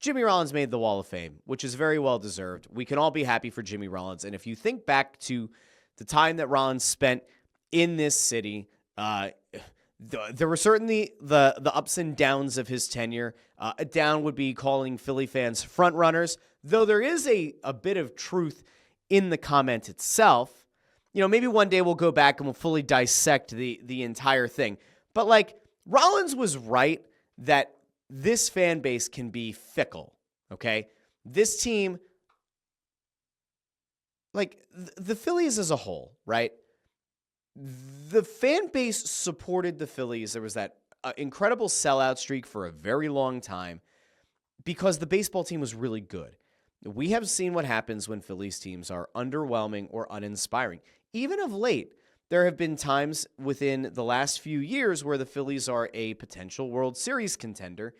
Jimmy Rollins made the Wall of Fame, which is very well deserved. We can all be happy for Jimmy Rollins. And if you think back to the time that Rollins spent in this city, there were certainly the ups and downs of his tenure. A down would be calling Philly fans front runners, though there is a bit of truth in the comment itself. Maybe one day we'll go back and we'll fully dissect the entire thing. But like, Rollins was right that this fan base can be fickle, okay? This team, like the Phillies as a whole, right? The fan base supported the Phillies. There was that incredible sellout streak for a very long time because the baseball team was really good. We have seen what happens when Phillies teams are underwhelming or uninspiring. Even of late, there have been times within the last few years where the Phillies are a potential World Series contender,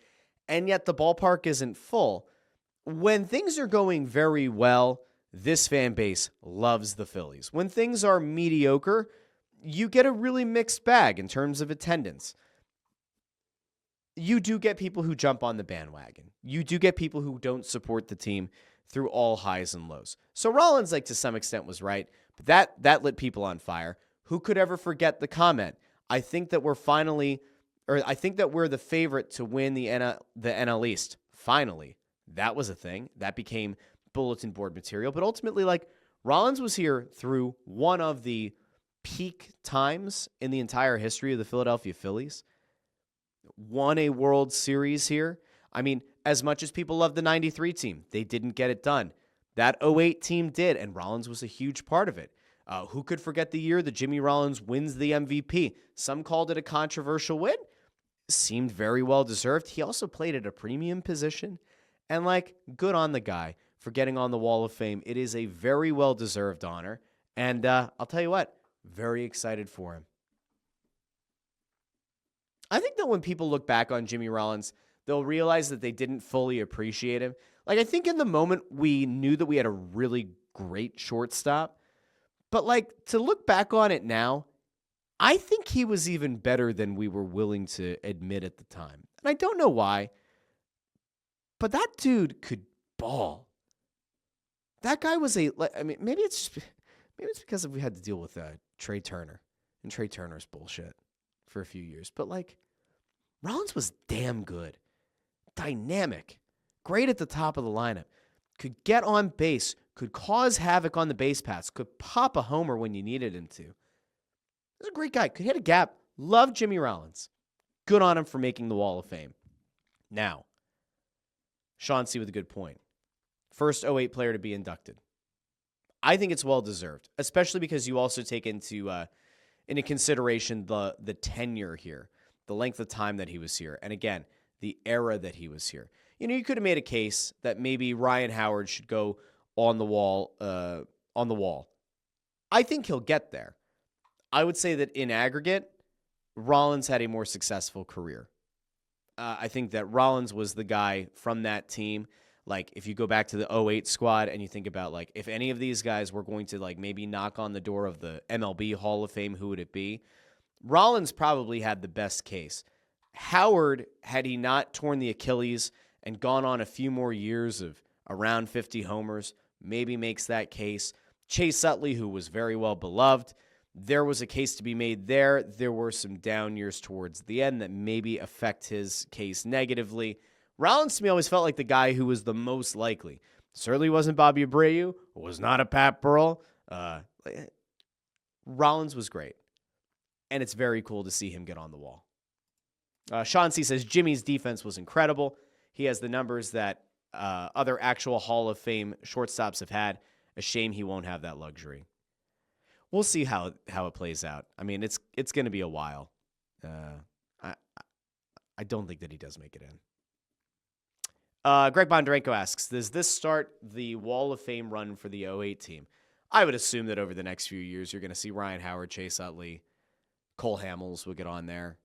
and yet the ballpark isn't full. When things are going very well, this fan base loves the Phillies. When things are mediocre, you get a really mixed bag in terms of attendance. You do get people who jump on the bandwagon. You do get people who don't support the team through all highs and lows. So Rollins, like to some extent, was right, but that lit people on fire. Who could ever forget the comment? I think that we're the favorite to win the NL East. Finally, that was a thing that became bulletin board material. But ultimately, like, Rollins was here through one of the peak times in the entire history of the Philadelphia Phillies. Won a World Series here. I mean, as much as people love the 93 team, they didn't get it done. That 08 team did, and Rollins was a huge part of it. Who could forget the year that Jimmy Rollins wins the MVP? Some called it a controversial win. Seemed very well deserved. He also played at a premium position. And, like, good on the guy for getting on the Wall of Fame. It is a very well-deserved honor. And I'll tell you what, very excited for him. I think that when people look back on Jimmy Rollins, they'll realize that they didn't fully appreciate him. Like, I think in the moment we knew that we had a really great shortstop. But, like, to look back on it now, I think he was even better than we were willing to admit at the time. And I don't know why, but that dude could ball. That guy was maybe it's because we had to deal with Trey Turner and Trey Turner's bullshit for a few years. But, like, Rollins was damn good. Dynamic. Great at the top of the lineup. Could get on base. Could cause havoc on the base paths. Could pop a homer when you needed him to. He's a great guy. Could hit a gap. Love Jimmy Rollins. Good on him for making the Wall of Fame. Now, Sean C. with a good point. First 08 player to be inducted. I think it's well-deserved, especially because you also take into consideration the tenure here, the length of time that he was here, and again, the era that he was here. You could have made a case that maybe Ryan Howard should go on the wall. I think he'll get there. I would say that in aggregate, Rollins had a more successful career. I think that Rollins was the guy from that team. Like, if you go back to the 08 squad and you think about, like, if any of these guys were going to, like, maybe knock on the door of the MLB Hall of Fame, who would it be? Rollins probably had the best case. Howard, had he not torn the Achilles and gone on a few more years of around 50 homers, maybe makes that case. Chase Utley, who was very well beloved, there was a case to be made there. There were some down years towards the end that maybe affect his case negatively. Rollins, to me, always felt like the guy who was the most likely. Certainly wasn't Bobby Abreu, was not a Pat Burrell. Rollins was great, and it's very cool to see him get on the wall. Sean C. says, Jimmy's defense was incredible. He has the numbers that other actual Hall of Fame shortstops have had. A shame he won't have that luxury. We'll see how it plays out. I mean, it's going to be a while. I don't think that he does make it in. Greg Bondarenko asks, does this start the Wall of Fame run for the 08 team? I would assume that over the next few years, you're going to see Ryan Howard, Chase Utley, Cole Hamels will get on there.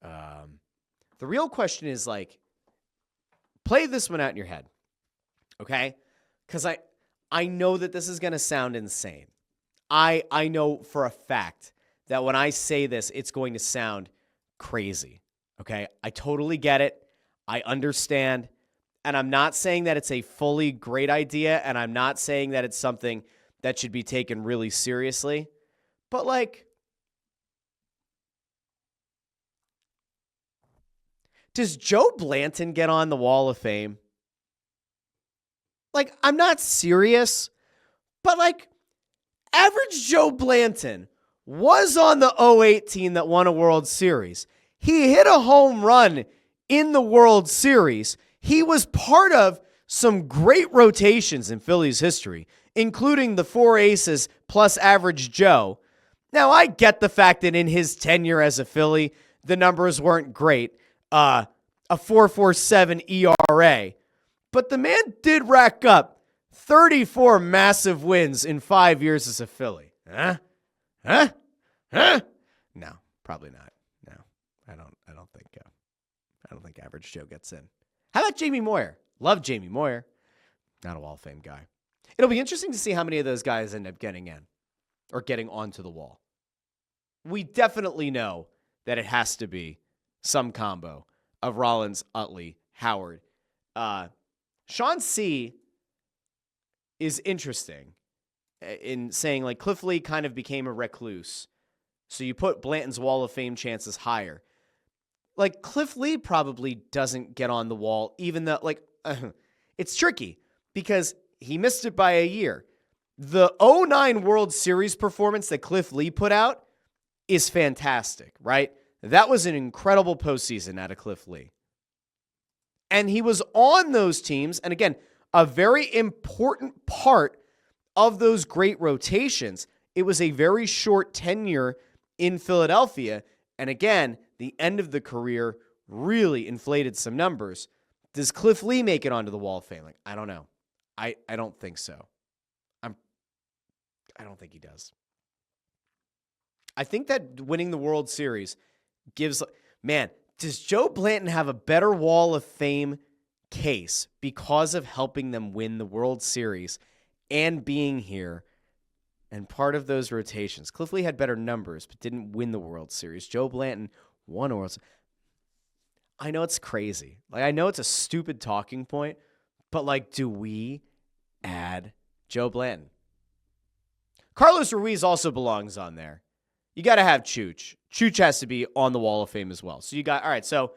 The real question is, like, play this one out in your head, okay? Because I know that this is going to sound insane. I know for a fact that when I say this, it's going to sound crazy, okay? I totally get it. I understand. And I'm not saying that it's a fully great idea, and I'm not saying that it's something that should be taken really seriously. But, like, does Joe Blanton get on the Wall of Fame? Like, I'm not serious, but, like, average Joe Blanton was on the '08 team that won a World Series. He hit a home run in the World Series. He was part of some great rotations in Phillies history, including the 4 aces plus average Joe. Now, I get the fact that in his tenure as a Philly, the numbers weren't great. A 4.47 ERA. But the man did rack up 34 massive wins in 5 years as a Philly. Huh? No, probably not. No, I don't think average Joe gets in. How about Jamie Moyer? Love Jamie Moyer. Not a Wall of Fame guy. It'll be interesting to see how many of those guys end up getting in or getting onto the wall. We definitely know that it has to be some combo of Rollins, Utley, Howard. Sean C. is interesting in saying, like, Cliff Lee kind of became a recluse. So you put Blanton's Wall of Fame chances higher. Like, Cliff Lee probably doesn't get on the wall, even though, like, it's tricky because he missed it by a year. The '09 World Series performance that Cliff Lee put out is fantastic, right? That was an incredible postseason out of Cliff Lee. And he was on those teams, and again, a very important part of those great rotations. It was a very short tenure in Philadelphia, and again, the end of the career really inflated some numbers. Does Cliff Lee make it onto the Wall of Fame? Like, I don't know. I don't think so. I don't think he does. I think that winning the World Series gives... Man, does Joe Blanton have a better Wall of Fame case because of helping them win the World Series and being here and part of those rotations? Cliff Lee had better numbers but didn't win the World Series. Joe Blanton won a World Series. I know it's crazy. Like, I know it's a stupid talking point, but, like, do we add Joe Blanton? Carlos Ruiz also belongs on there. You got to have Chooch. Chooch has to be on the Wall of Fame as well. So you got, all right, so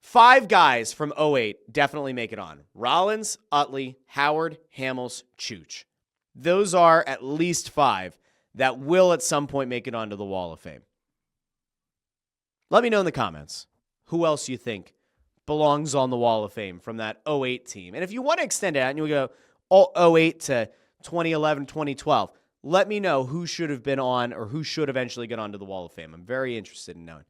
5 guys from '08 definitely make it on. Rollins, Utley, Howard, Hamels, Chooch. Those are at least 5 that will at some point make it onto the Wall of Fame. Let me know in the comments who else you think belongs on the Wall of Fame from that '08 team. And if you want to extend it out and you go '08 to 2011, 2012, let me know who should have been on or who should eventually get onto the Wall of Fame. I'm very interested in knowing.